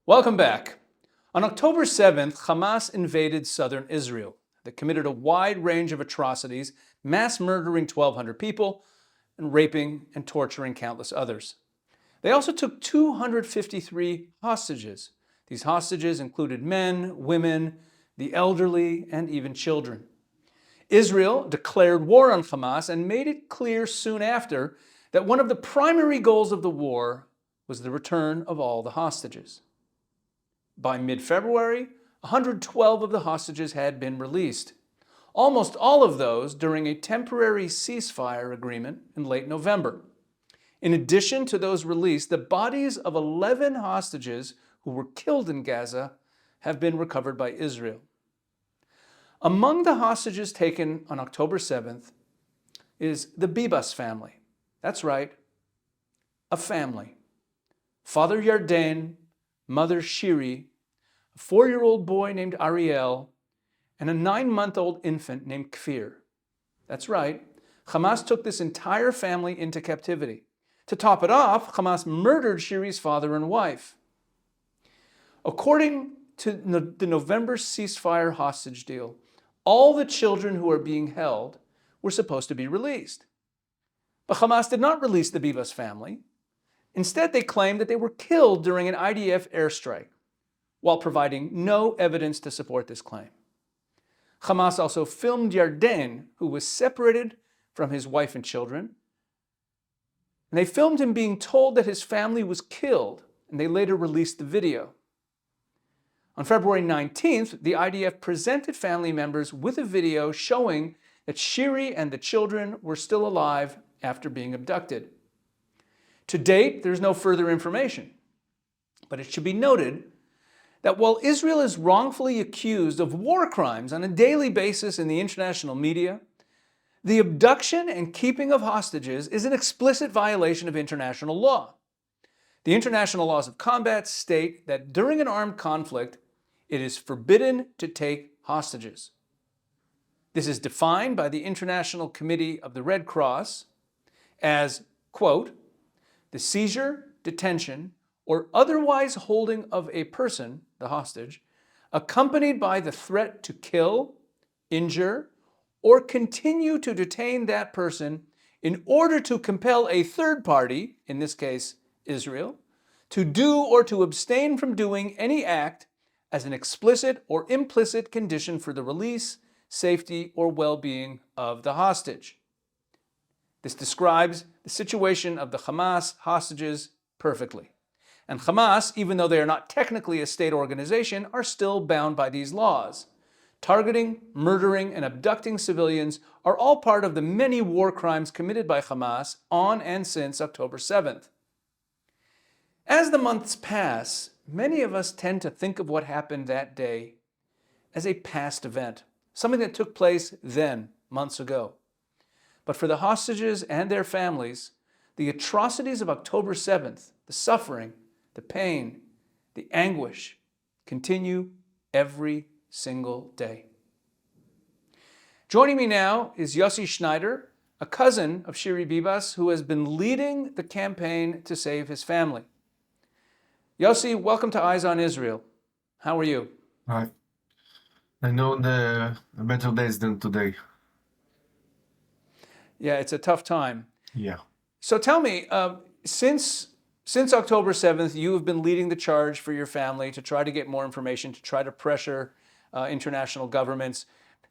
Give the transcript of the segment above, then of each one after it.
Welcome back. On October 7th, Hamas invaded southern Israel. They committed a wide range of atrocities, mass murdering 1,200 people and raping and torturing countless others. They also took 253 hostages. These hostages included men, women, the elderly, and even children. Israel declared war on Hamas and made it clear soon after that one of the primary goals of the war was the return of all the hostages. By mid-February, 112 of the hostages had been released, almost all of those during a temporary ceasefire agreement in late November. In addition to those released, the bodies of 11 hostages who were killed in Gaza have been recovered by Israel. Among the hostages taken on October 7th is the Bibas family. That's right, a family. Father Yarden, mother Shiri, a 4-year-old boy named Ariel, and a 9-month-old infant named Kfir. That's right, Hamas took this entire family into captivity. To top it off, Hamas murdered Shiri's father and wife. According to the November ceasefire hostage deal, all the children who are being held were supposed to be released. But Hamas did not release the Bibas family. Instead, they claimed that they were killed during an IDF airstrike, while providing no evidence to support this claim. Hamas also filmed Yarden, who was separated from his wife and children, and they filmed him being told that his family was killed, and they later released the video. On February 19th, the IDF presented family members with a video showing that Shiri and the children were still alive after being abducted. To date, there's no further information, but it should be noted that while Israel is wrongfully accused of war crimes on a daily basis in the international media, the abduction and keeping of hostages is an explicit violation of international law. The international laws of combat state that during an armed conflict, it is forbidden to take hostages. This is defined by the International Committee of the Red Cross as, quote, the seizure, detention, or otherwise holding of a person, the hostage, accompanied by the threat to kill, injure, or continue to detain that person in order to compel a third party, in this case Israel, to do or to abstain from doing any act as an explicit or implicit condition for the release, safety, or well-being of the hostage. This describes the situation of the Hamas hostages perfectly. And Hamas, even though they are not technically a state organization, are still bound by these laws. Targeting, murdering, and abducting civilians are all part of the many war crimes committed by Hamas on and since October 7th. As the months pass, many of us tend to think of what happened that day as a past event, something that took place then, months ago. But for the hostages and their families, the atrocities of October 7th, the suffering, the pain, the anguish, continue every single day. Joining me now is Yosi Schneider, a cousin of Shiri Bibas, who has been leading the campaign to save his family. Yosi, welcome to Eyes on Israel. How are you? Hi. I know the better days than today. Yeah, it's a tough time. Yeah. So tell me, since October 7th, you have been leading the charge for your family to try to get more information, to try to pressure international governments.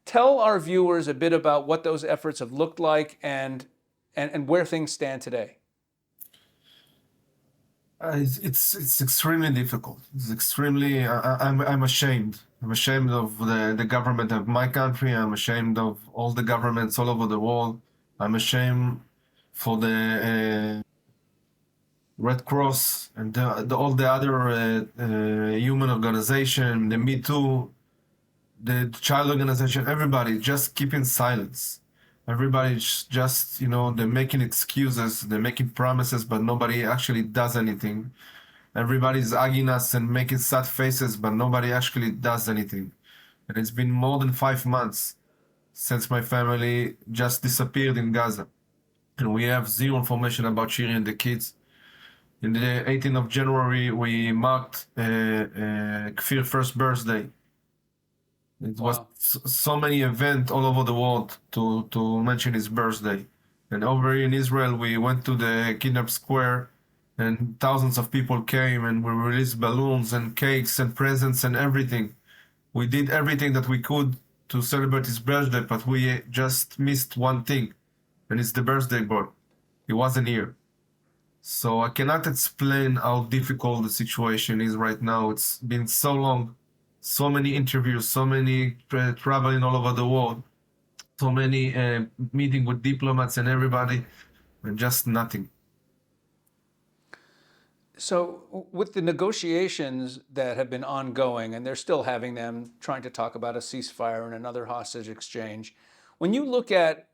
Tell our viewers a bit about what those efforts have looked like and where things stand today. It's extremely difficult. It's extremely. I'm ashamed. I'm ashamed of the government of my country. I'm ashamed of all the governments all over the world. I'm ashamed for the Red Cross and all the other human organization, the Me Too, the child organization. Everybody just keeping silence. Everybody's just, they're making excuses, they're making promises, but nobody actually does anything. Everybody's hugging us and making sad faces, but nobody actually does anything. And it's been more than 5 months since my family just disappeared in Gaza. And we have zero information about Shiri and the kids. In the 18th of January, we marked Kfir's first birthday. It was Wow. so many events all over the world to mention his birthday. And over here in Israel, we went to the Kidnap Square, and thousands of people came, and we released balloons and cakes and presents and everything. We did everything that we could to celebrate his birthday, but we just missed one thing, and it's the birthday boy. He wasn't here. So I cannot explain how difficult the situation is right now. It's been so long, so many interviews, so many traveling all over the world, so many meeting with diplomats and everybody, and just nothing. So, with the negotiations that have been ongoing, and they're still having them, trying to talk about a ceasefire and another hostage exchange, when you look at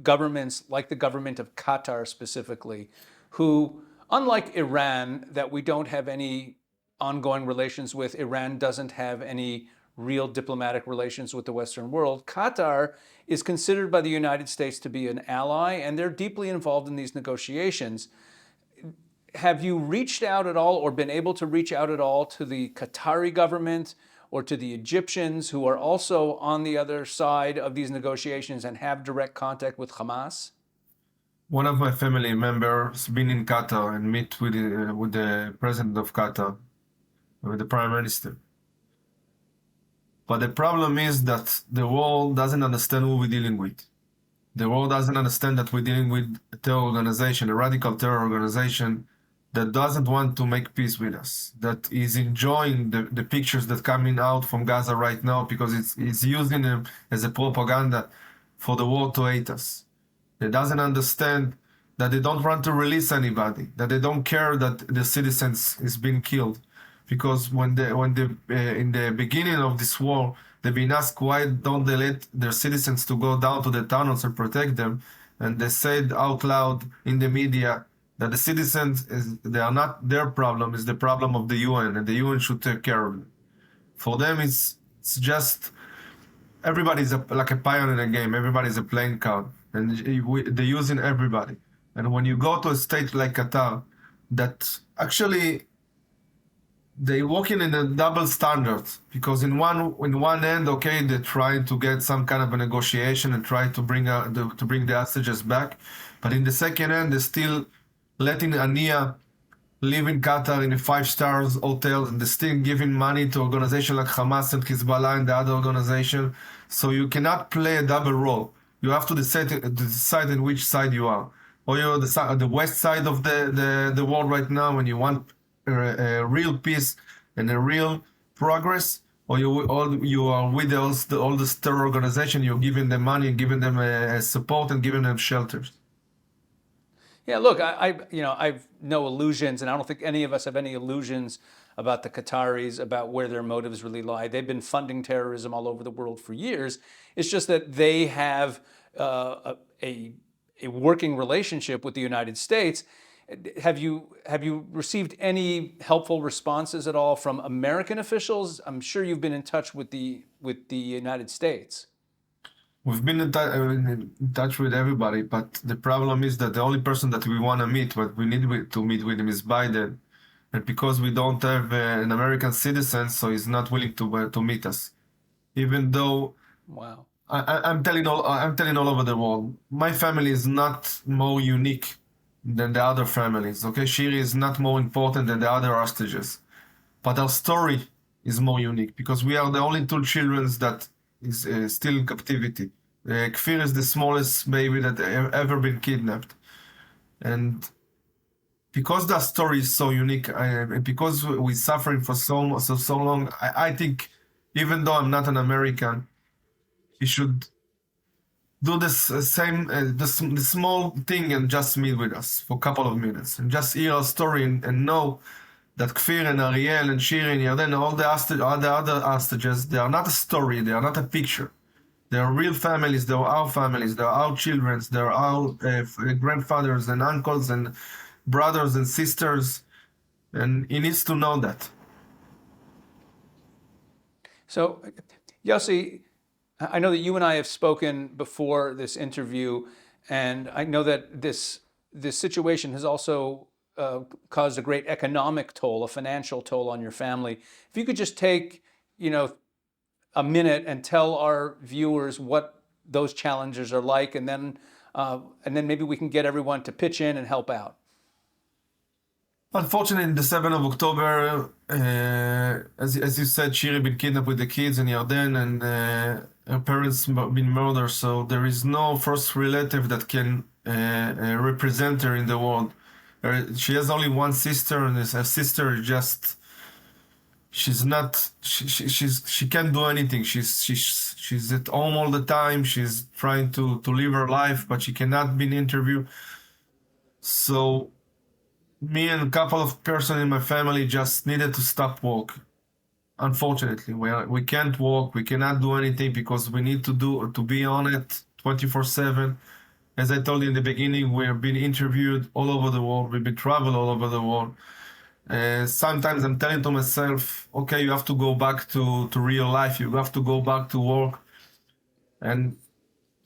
governments like the government of Qatar specifically, who, unlike Iran, that we don't have any ongoing relations with, Iran doesn't have any real diplomatic relations with the Western world. Qatar is considered by the United States to be an ally, and they're deeply involved in these negotiations. Have you reached out at all or been able to reach out at all to the Qatari government or to the Egyptians who are also on the other side of these negotiations and have direct contact with Hamas? One of my family members been in Qatar and meet with the president of Qatar, with the prime minister. But the problem is that the world doesn't understand who we're dealing with. The world doesn't understand that we're dealing with a terror organization, a radical terror organization that doesn't want to make peace with us, that is enjoying the pictures that coming out from Gaza right now because it's using them as a propaganda for the world to hate us. They doesn't understand that they don't want to release anybody, that they don't care that the citizens is being killed. Because when in the beginning of this war, they've been asked why don't they let their citizens to go down to the tunnels and protect them, and they said out loud in the media that the citizens they are not their problem, it's the problem of the UN, and the UN should take care of it. For them, it's just everybody's like a pawn in a game. Everybody's a playing card, and they're using everybody. And when you go to a state like Qatar, that actually they working in a double standard because in one end, okay, they're trying to get some kind of a negotiation and try to bring the hostages back, but in the second end, they're still letting Ania live in Qatar in a 5-star hotel, and they're still giving money to organizations like Hamas and Hezbollah and the other organization. So you cannot play a double role. You have to decide in which side you are. Or you're the west side of the world right now, and you want a real peace and a real progress, or you are with all this terror organization. You're giving them money, giving them support, and giving them shelters. Yeah, look, I've no illusions, and I don't think any of us have any illusions about the Qataris, about where their motives really lie. They've been funding terrorism all over the world for years. It's just that they have a working relationship with the United States. Have you received any helpful responses at all from American officials? I'm sure you've been in touch with the United States. We've been in touch with everybody, but the problem is that the only person that we want to meet, what we need to meet with him is Biden. And because we don't have an American citizen, so he's not willing to meet us. Even though Wow. I'm telling all over the world, my family is not more unique than the other families. Okay, Shiri is not more important than the other hostages, but our story is more unique because we are the only two children that is still in captivity. Kfir is the smallest baby that ever been kidnapped, and because that story is so unique, and because we're suffering for so long, I think even though I'm not an American, he should do this the small thing and just meet with us for a couple of minutes and just hear our story and know that Kfir and Ariel and Shiri and Yarden and all the other hostages, they are not a story, they are not a picture. They are real families, they are our families, they are our children, they are our grandfathers and uncles and brothers and sisters, and he needs to know that. So, Yossi, I know that you and I have spoken before this interview, and I know that this situation has also caused a great economic toll, a financial toll on your family. If you could just take, a minute and tell our viewers what those challenges are like, and then maybe we can get everyone to pitch in and help out. Unfortunately, the 7th of October, as you said, Shiri been kidnapped with the kids in Yarden, and her parents been murdered. So there is no first relative that can represent her in the world. She has only one sister, and her sister is just she can't do anything. She's at home all the time. She's trying to live her life, but she cannot be interviewed. So me and a couple of person in my family just needed to stop work. Unfortunately, we can't work, we cannot do anything because we need to be on it 24/7. As I told you in the beginning, we have been interviewed all over the world. We've been traveled all over the world. Sometimes I'm telling to myself, okay, you have to go back to real life. You have to go back to work. And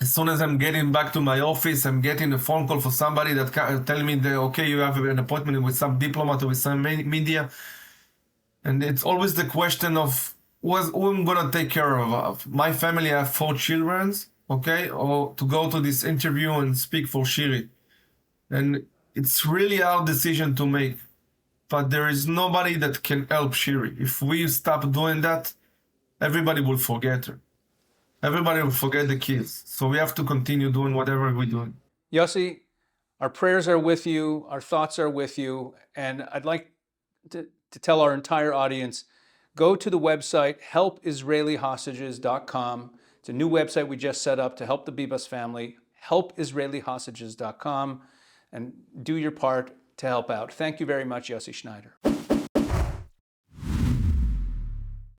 as soon as I'm getting back to my office, I'm getting a phone call for somebody that tell me that, okay, you have an appointment with some diplomat or with some media. And it's always the question of who I'm going to take care of. My family, I have 4 children, okay, or to go to this interview and speak for Shiri. And it's really our decision to make. But there is nobody that can help Shiri. If we stop doing that, everybody will forget her. Everybody will forget the kids. So we have to continue doing whatever we're doing. Yosi, our prayers are with you, our thoughts are with you, and I'd like to tell our entire audience, go to the website helpisraelihostages.com. It's a new website we just set up to help the Bibas family, helpisraelihostages.com, and do your part to help out. Thank you very much, Yosi Schneider.